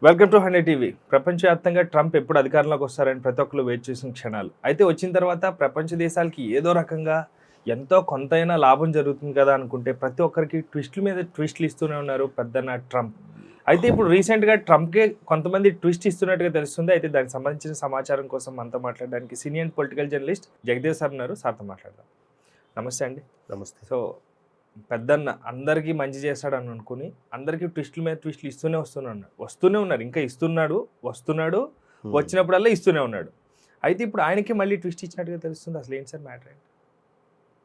Welcome to 100 TV. ప్రపంచవ్యాప్తంగా Trump ఎప్పుడు అధికారంలోకి వస్తారని ప్రతి ఒక్కరు వెయిట్ చేసిన క్షణాలు. అయితే వచ్చిన తర్వాత ప్రపంచ దేశాలకి ఏదో రకంగా ఎంతో కొంతైనా లాభం జరుగుతుంది కదా అనుకుంటే ప్రతి ఒక్కరికి ట్విస్టుల మీద ట్విస్టులు ఇస్తూనే ఉన్నారు పెద్దన్న ట్రంప్. అయితే ఇప్పుడు రీసెంట్గా ట్రంప్కే కొంతమంది ట్విస్ట్ ఇస్తున్నట్టుగా తెలుస్తుంది. అయితే దానికి సంబంధించిన సమాచారం కోసం మనతో మాట్లాడడానికి senior political journalist Jagdev sir ఉన్నారు. సార్తో మాట్లాడదాం. నమస్తే అండి. నమస్తే. సో పెద్దన్న అందరికీ మంచి చేస్తాడని అనుకుని అందరికీ ట్విస్టుల మీద ట్విస్టులు వస్తూనే ఉన్నారు, ఇంకా వస్తున్నాడు, వచ్చినప్పుడల్లా ఇస్తూనే ఉన్నాడు. అయితే ఇప్పుడు ఆయనకి మళ్ళీ ట్విస్ట్ ఇచ్చినట్టుగా తెలుస్తుంది. అసలు ఏంటి సార్ మ్యాటర్ ఏంటి?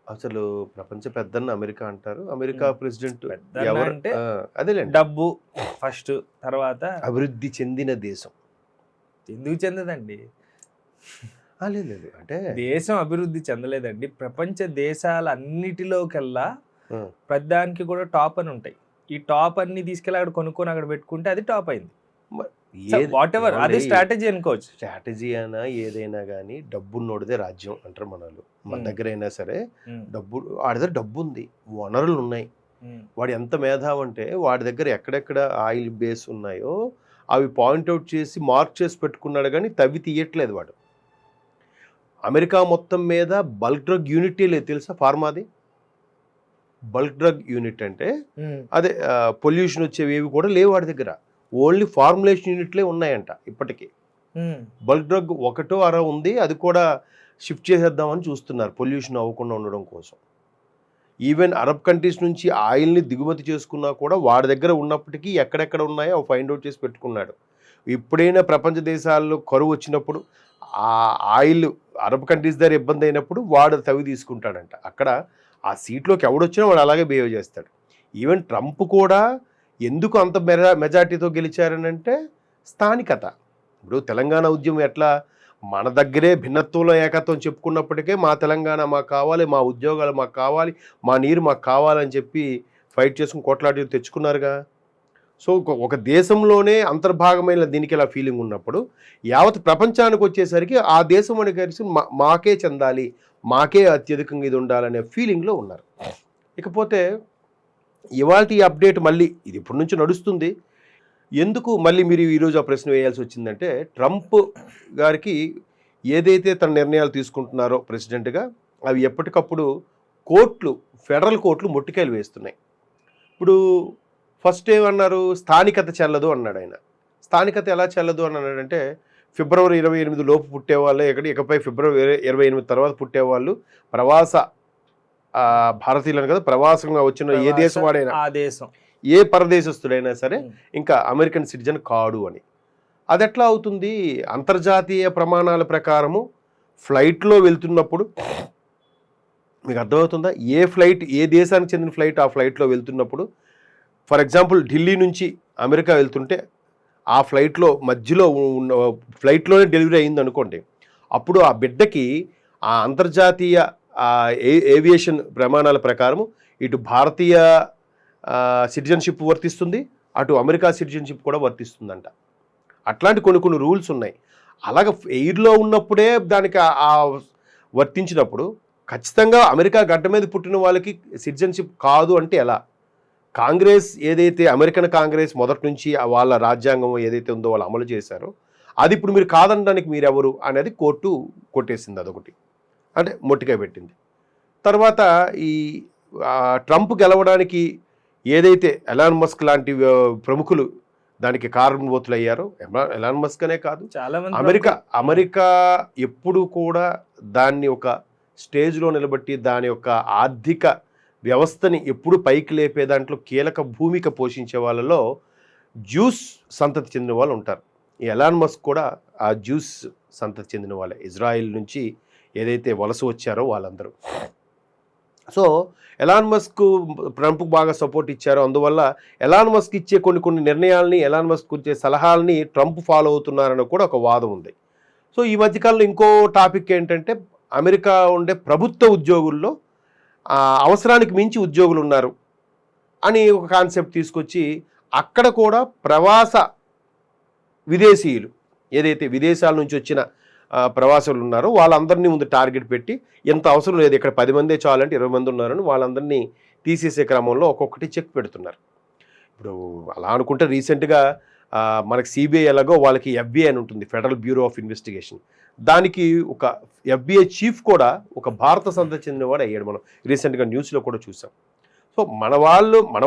అసలు ప్రపంచ పెద్దన్న అమెరికా అంటారు. అమెరికా ప్రెసిడెంట్ అంటే అదేలేండి, డబ్బు ఫస్ట్, తర్వాత అభివృద్ధి చెందిన దేశం. ఎందుకు చెందదండి? లేదు అంటే దేశం అభివృద్ధి చెందలేదండి. ప్రపంచ దేశాలన్నిటిలోకెల్లా ప్రధానికి కూడా టాప్ అని ఉంటాయి. ఈ టాప్ అన్ని తీసుకెళ్ళి అక్కడ కొనుక్కొని అక్కడ పెట్టుకుంటే అది టాప్ అయింది. వాట్ ఎవర్, అదే స్ట్రాటజీ అనుకోవచ్చు. స్ట్రాటజీ అయినా ఏదైనా కానీ డబ్బున్నోడిదే రాజ్యం అంటారు మనలు. మన దగ్గర అయినా సరే వాడి దగ్గర డబ్బు ఉంది, వనరులు ఉన్నాయి. వాడు ఎంత మేధావి అంటే వాడి దగ్గర ఎక్కడెక్కడ ఆయిల్ బేస్ ఉన్నాయో అవి పాయింట్అవుట్ చేసి మార్క్ చేసి పెట్టుకున్నాడు, కానీ తవ్వి తీయట్లేదు వాడు. అమెరికా మొత్తం మీద బల్క్ డ్రగ్ యూనిటీ లేదు తెలుసా? ఫార్మాది బల్క్ డ్రగ్ యూనిట్ అంటే అదే పొల్యూషన్ వచ్చేవి ఏవి కూడా లేవు వాడి దగ్గర. ఓన్లీ ఫార్ములేషన్ యూనిట్లే ఉన్నాయంట ఇప్పటికీ. బల్క్ డ్రగ్ ఒకటో అర ఉంది, అది కూడా షిఫ్ట్ చేసేద్దామని చూస్తున్నారు పొల్యూషన్ అవ్వకుండా ఉండడం కోసం. ఈవెన్ అరబ్ కంట్రీస్ నుంచి ఆయిల్ని దిగుమతి చేసుకున్నా కూడా వాడి దగ్గర ఉన్నప్పటికీ ఎక్కడెక్కడ ఉన్నాయో అవి ఫైండ్ అవుట్ చేసి పెట్టుకున్నాడు. ఎప్పుడైనా ప్రపంచ దేశాల్లో కరువు వచ్చినప్పుడు ఆ ఆయిల్ అరబ్ కంట్రీస్ దగ్గర ఇబ్బంది అయినప్పుడు వాడు తవ్వి తీసుకుంటాడంట. అక్కడ ఆ సీట్లోకి ఎవడొచ్చినా వాడు అలాగే బిహేవ్ చేస్తాడు. ఈవెన్ ట్రంప్ కూడా ఎందుకు అంత మెజార్టీతో గెలిచారనంటే స్థానికత. ఇప్పుడు తెలంగాణ ఉద్యమం ఎట్లా మన దగ్గరే భిన్నత్వంలో ఏకత్వం చెప్పుకున్నప్పటికే మా తెలంగాణ మాకు కావాలి, మా ఉద్యోగాలు మాకు కావాలి, మా నీరు మాకు కావాలని చెప్పి ఫైట్ చేసుకుని కొట్లాడి తెచ్చుకున్నారుగా. సో ఒక దేశంలోనే అంతర్భాగమైన దీనికి ఇలా ఫీలింగ్ ఉన్నప్పుడు యావత్ ప్రపంచానికి వచ్చేసరికి ఆ దేశం అని కలిసి మాకే చెందాలి, మాకే అత్యధికంగా ఇది ఉండాలనే ఫీలింగ్లో ఉన్నారు. ఇకపోతే ఇవాళ ఈ అప్డేట్ మళ్ళీ ఇది ఇప్పటి నుంచి నడుస్తుంది. ఎందుకు మళ్ళీ మీరు ఈరోజు ఆ ప్రశ్న వేయాల్సి వచ్చిందంటే, ట్రంప్ గారికి ఏదైతే తన నిర్ణయాలు తీసుకుంటున్నారో ప్రెసిడెంట్గా అవి ఎప్పటికప్పుడు ఫెడరల్ కోర్టులు మొట్టికాయలు వేస్తున్నాయి. ఇప్పుడు ఫస్ట్ ఏమన్నారు, స్థానికత చెల్లదు అన్నాడు ఆయన. స్థానికత ఎలా చెల్లదు అని అన్నాడంటే, ఫిబ్రవరి 28 లోపు పుట్టేవాళ్ళే ఇకపై ఫిబ్రవరి 28 తర్వాత పుట్టేవాళ్ళు ప్రవాస భారతీయులను కదా, ప్రవాసంగా వచ్చిన ఏ దేశం వాడైనా, ఆ దేశం ఏ పరదేశస్తుడైనా సరే ఇంకా అమెరికన్ సిటిజన్ కాడు అని. అది ఎట్లా అవుతుంది? అంతర్జాతీయ ప్రమాణాల ప్రకారము ఫ్లైట్లో వెళ్తున్నప్పుడు మీకు అర్థమవుతుందా? ఏ దేశానికి చెందిన ఫ్లైట్ ఆ ఫ్లైట్లో వెళ్తున్నప్పుడు, ఫర్ ఎగ్జాంపుల్ ఢిల్లీ నుంచి అమెరికా వెళ్తుంటే ఆ ఫ్లైట్లో మధ్యలో ఉన్న ఫ్లైట్లోనే డెలివరీ అయింది అనుకోండి, అప్పుడు ఆ బిడ్డకి ఆ అంతర్జాతీయ ఏవియేషన్ ప్రమాణాల ప్రకారం ఇటు భారతీయ సిటిజన్షిప్ వర్తిస్తుంది, అటు అమెరికా సిటిజన్షిప్ కూడా వర్తిస్తుందంట. అట్లాంటి కొన్ని రూల్స్ ఉన్నాయి. అలాగే ఎయిర్లో ఉన్నప్పుడే దానికి వర్తించినప్పుడు ఖచ్చితంగా అమెరికా గడ్డ మీద పుట్టిన వాళ్ళకి సిటిజన్షిప్ కాదు అంటే ఎలా? కాంగ్రెస్ ఏదైతే అమెరికన్ కాంగ్రెస్ మొదటి నుంచి వాళ్ళ రాజ్యాంగం ఏదైతే ఉందో వాళ్ళు అమలు చేశారో అది ఇప్పుడు మీరు కాదనడానికి మీరెవరు అనేది కోర్టు కొట్టేసింది. అదొకటి అంటే మొట్టికాయ పెట్టింది. తర్వాత ఈ ట్రంప్ గెలవడానికి ఏదైతే ఎలాన్ మస్క్ లాంటి ప్రముఖులు దానికి కారణభూతులు అయ్యారో, ఎలాన్ మస్క్ అనే కాదు చాలా మంది, అమెరికా ఎప్పుడు కూడా దాన్ని ఒక స్టేజ్లో నిలబెట్టి దాని యొక్క ఆర్థిక వ్యవస్థని ఎప్పుడు పైకి లేపే దాంట్లో కీలక భూమిక పోషించే వాళ్ళలో జ్యూస్ సంతతి చెందిన వాళ్ళు ఉంటారు. ఈ ఎలాన్ మస్క్ కూడా ఆ జ్యూస్ సంతతి చెందిన వాళ్ళే. ఇజ్రాయిల్ నుంచి ఏదైతే వలస వచ్చారో వాళ్ళందరూ. సో ఎలాన్ మస్క్ ట్రంప్కు బాగా సపోర్ట్ ఇచ్చారో, అందువల్ల ఎలాన్ మస్క్ ఇచ్చే కొన్ని నిర్ణయాలని, ఎలాన్ మస్క్ ఇచ్చే సలహాలని ట్రంప్ ఫాలో అవుతున్నారని కూడా ఒక వాదం ఉంది. సో ఈ మధ్యకాలంలో ఇంకో టాపిక్ ఏంటంటే, అమెరికా ఉండే ప్రభుత్వ ఉద్యోగుల్లో అవసరానికి మించి ఉద్యోగులు ఉన్నారు అని ఒక కాన్సెప్ట్ తీసుకొచ్చి అక్కడ కూడా ప్రవాస విదేశీయులు ఏదైతే విదేశాల నుంచి వచ్చిన ప్రవాసులు ఉన్నారో వాళ్ళందరినీ ముందు టార్గెట్ పెట్టి, ఎంత అవసరం లేదు ఇక్కడ 10 మందే చాలంటే 20 మంది ఉన్నారని వాళ్ళందరినీ తీసేసే క్రమంలో ఒక్కొక్కటి చెక్ పెడుతున్నారు. ఇప్పుడు అలా అనుకుంటే రీసెంట్గా మనకి సిబిఐ ఎలాగో వాళ్ళకి ఎఫ్బిఐ అని ఉంటుంది, ఫెడరల్ బ్యూరో ఆఫ్ ఇన్వెస్టిగేషన్. దానికి ఒక ఎఫ్బిఐ చీఫ్ కూడా ఒక భారత సంతతి చెందినవాడు అయ్యాడు. మనం రీసెంట్గా న్యూస్లో కూడా చూసాం. సో మన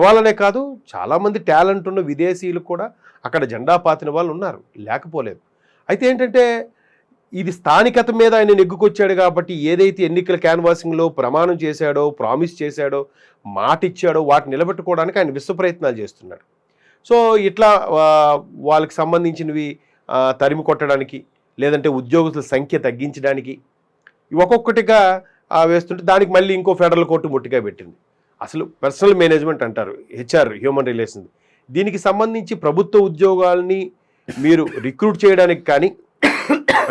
వాళ్ళనే కాదు, చాలామంది టాలెంట్ ఉన్న విదేశీయులు కూడా అక్కడ జెండా పాతిన వాళ్ళు ఉన్నారు, లేకపోలేదు. అయితే ఏంటంటే ఇది స్థానికత మీద ఆయన నెగ్గుకొచ్చాడు కాబట్టి ఏదైతే ఎన్నికల క్యాన్వాసింగ్లో ప్రమాణం చేశాడో, ప్రామిస్ చేశాడో, మాట ఇచ్చాడో వాటిని నిలబెట్టుకోవడానికి ఆయన విశ్వ ప్రయత్నాలు చేస్తున్నాడు. సో ఇట్లా వాళ్ళకి సంబంధించినవి తరిమి కొట్టడానికి, లేదంటే ఉద్యోగస్తుల సంఖ్య తగ్గించడానికి ఒక్కొక్కటిగా వేస్తుంటే దానికి మళ్ళీ ఇంకో ఫెడరల్ కోర్టు ముట్టిగా పెట్టింది. అసలు పర్సనల్ మేనేజ్మెంట్ అంటారు, హెచ్ఆర్, హ్యూమన్ రిలేషన్స్. దీనికి సంబంధించి ప్రభుత్వ ఉద్యోగాల్ని మీరు రిక్రూట్ చేయడానికి కానీ,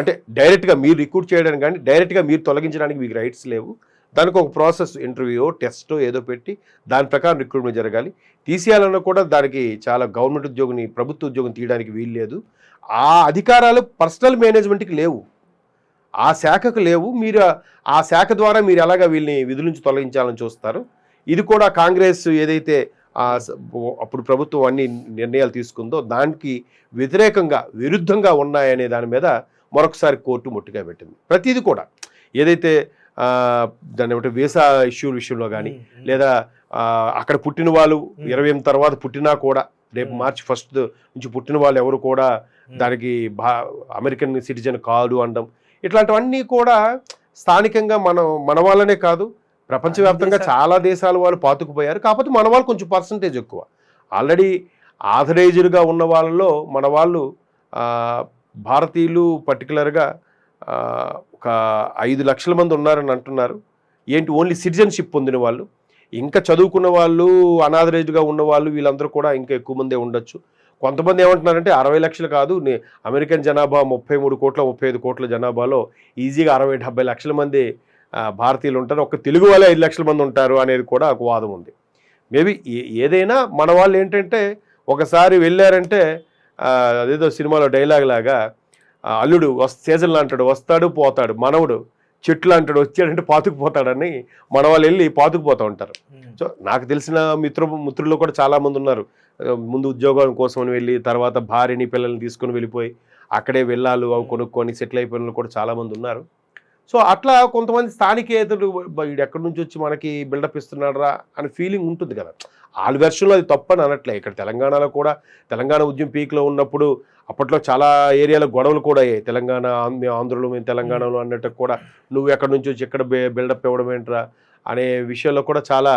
అంటే డైరెక్ట్గా మీరు రిక్రూట్ చేయడానికి కానీ, డైరెక్ట్గా మీరు తొలగించడానికి మీకు రైట్స్ లేవు. దానికి ఒక ప్రాసెస్, ఇంటర్వ్యూ, టెస్టో ఏదో పెట్టి దాని ప్రకారం రిక్రూట్మెంట్ జరగాలి. తీసేయాలన్నా కూడా దానికి చాలా గవర్నమెంట్ ఉద్యోగిని, ప్రభుత్వ ఉద్యోగం తీయడానికి వీలు లేదు. ఆ అధికారాలు పర్సనల్ మేనేజ్మెంట్కి లేవు, ఆ శాఖకు లేవు. మీరు ఆ శాఖ ద్వారా మీరు ఎలాగా వీళ్ళని విధుల నుంచి తొలగించాలని చూస్తారు. ఇది కూడా కాంగ్రెస్ ఏదైతే అప్పుడు ప్రభుత్వం అన్ని నిర్ణయాలు తీసుకుందో దానికి వ్యతిరేకంగా, విరుద్ధంగా ఉన్నాయనే దాని మీద మరొకసారి కోర్టు ముట్టుగా పెట్టింది. ప్రతిదీ కూడా ఏదైతే దాన్ని ఏమంటే వీసా ఇష్యూల విషయంలో కానీ, లేదా అక్కడ పుట్టిన వాళ్ళు 28 తర్వాత పుట్టినా కూడా, రేపు మార్చి 1 నుంచి పుట్టిన వాళ్ళు ఎవరు కూడా దానికి అమెరికన్ సిటిజన్ కాదు అనడం, ఇట్లాంటివన్నీ కూడా స్థానికంగా మన వాళ్ళనే కాదు, ప్రపంచవ్యాప్తంగా చాలా దేశాల వాళ్ళు పాతుకుపోయారు. కాకపోతే మన వాళ్ళు కొంచెం పర్సంటేజ్ ఎక్కువ. ఆల్రెడీ ఆథరైజ్డ్గా ఉన్న వాళ్ళలో మన వాళ్ళు భారతీయులు పర్టికులర్గా ఒక 5 లక్షల మంది ఉన్నారని అంటున్నారు. ఏంటి, ఓన్లీ సిటిజన్షిప్ పొందిన వాళ్ళు. ఇంకా చదువుకున్న వాళ్ళు, అనాథరైజ్డ్గా ఉన్న వాళ్ళు, వీళ్ళందరూ కూడా ఇంకా ఎక్కువ మందే ఉండొచ్చు. కొంతమంది ఏమంటున్నారంటే 60 లక్షలు కాదు, అమెరికన్ జనాభా 33 కోట్ల 35 కోట్ల జనాభాలో ఈజీగా 60-70 లక్షల మంది భారతీయులు ఉంటారు, ఒక తెలుగు వాళ్ళే 5 లక్షల మంది ఉంటారు అనేది కూడా ఒక వాదం ఉంది. మేబీ ఏదైనా మన వాళ్ళు ఏంటంటే ఒకసారి వెళ్ళారంటే అదేదో సినిమాలో డైలాగ్ లాగా, అల్లుడు సీజన్లో అంటాడు వస్తాడు పోతాడు, మనవుడు చెట్లు అంటాడు వచ్చాడంటే పాతుకుపోతాడని మన వాళ్ళు వెళ్ళి పాతుకుపోతూ ఉంటారు. సో నాకు తెలిసిన మిత్రులు కూడా చాలామంది ఉన్నారు, ముందు ఉద్యోగం కోసం వెళ్ళి తర్వాత భార్యని పిల్లల్ని తీసుకొని వెళ్ళిపోయి అక్కడే వెళ్ళాలి అవి కొనుక్కొని సెటిల్ అయిపోయిన కూడా చాలామంది ఉన్నారు. సో అట్లా కొంతమంది స్థానికేతరులు వీడు ఎక్కడి నుంచి వచ్చి మనకి బిల్డప్ ఇస్తున్నాడు రా అని ఫీలింగ్ ఉంటుంది కదా. వాళ్ళ వెర్షన్లో అది తప్పని అనట్లే. ఇక్కడ తెలంగాణలో కూడా, తెలంగాణ ఉద్యమం పీక్లో ఉన్నప్పుడు అప్పట్లో చాలా ఏరియాలో గొడవలు కూడా అయ్యాయి. తెలంగాణ ఆంధ్రలో మేము తెలంగాణలో అన్నట్టు కూడా నువ్వు ఎక్కడి నుంచి వచ్చి ఎక్కడ బిల్డప్ ఇవ్వడం ఏంట్రా అనే విషయంలో కూడా చాలా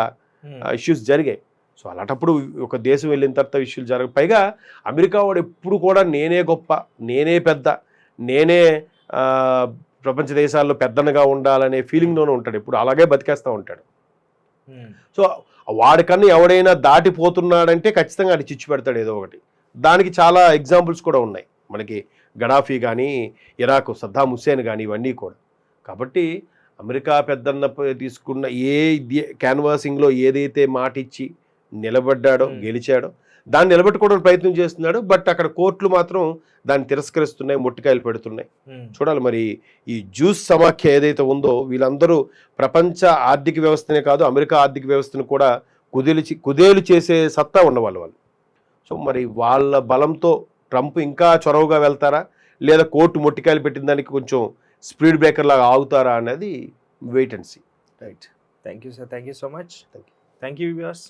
ఇష్యూస్ జరిగాయి. సో అలాంటప్పుడు ఒక దేశం వెళ్ళిన తర్వాత ఇష్యూలు జరగవు. పైగా అమెరికా వాడు ఎప్పుడు కూడా నేనే గొప్ప, నేనే పెద్ద, నేనే ప్రపంచ దేశాల్లో పెద్దనగా ఉండాలనే ఫీలింగ్లోనే ఉంటాడు, ఎప్పుడు అలాగే బతికేస్తూ ఉంటాడు. సో వాడికన్నా ఎవడైనా దాటిపోతున్నాడంటే ఖచ్చితంగా అది చిచ్చు పెడతాడు ఏదో ఒకటి. దానికి చాలా ఎగ్జాంపుల్స్ కూడా ఉన్నాయి మనకి, గడాఫీ కానీ, ఇరాక్ సద్దాం హుస్సేన్ కానీ, ఇవన్నీ కూడా. కాబట్టి అమెరికా పెద్దన్న తీసుకున్న క్యాన్వాసింగ్లో ఏదైతే మాట ఇచ్చి నిలబడ్డాడో, గెలిచాడో దాన్ని నిలబెట్టుకోవడానికి ప్రయత్నం చేస్తున్నాడు. బట్ అక్కడ కోర్టులు మాత్రం దాన్ని తిరస్కరిస్తున్నాయి, మొట్టికాయలు పెడుతున్నాయి. చూడాలి మరి ఈ జ్యూస్ సమాఖ్య ఏదైతే ఉందో వీళ్ళందరూ ప్రపంచ ఆర్థిక వ్యవస్థనే కాదు, అమెరికా ఆర్థిక వ్యవస్థను కూడా కుదేలు చేసే సత్తా ఉన్నవాళ్ళు వాళ్ళు. సో మరి వాళ్ళ బలంతో ట్రంప్ ఇంకా చొరవగా వెళ్తారా, లేదా కోర్టు మొట్టికాయలు పెట్టిన దానికి కొంచెం స్పీడ్ బ్రేకర్ లాగా ఆగుతారా అనేది wait and see. Right. Thank you sir, thank you so much. Thank you viewers.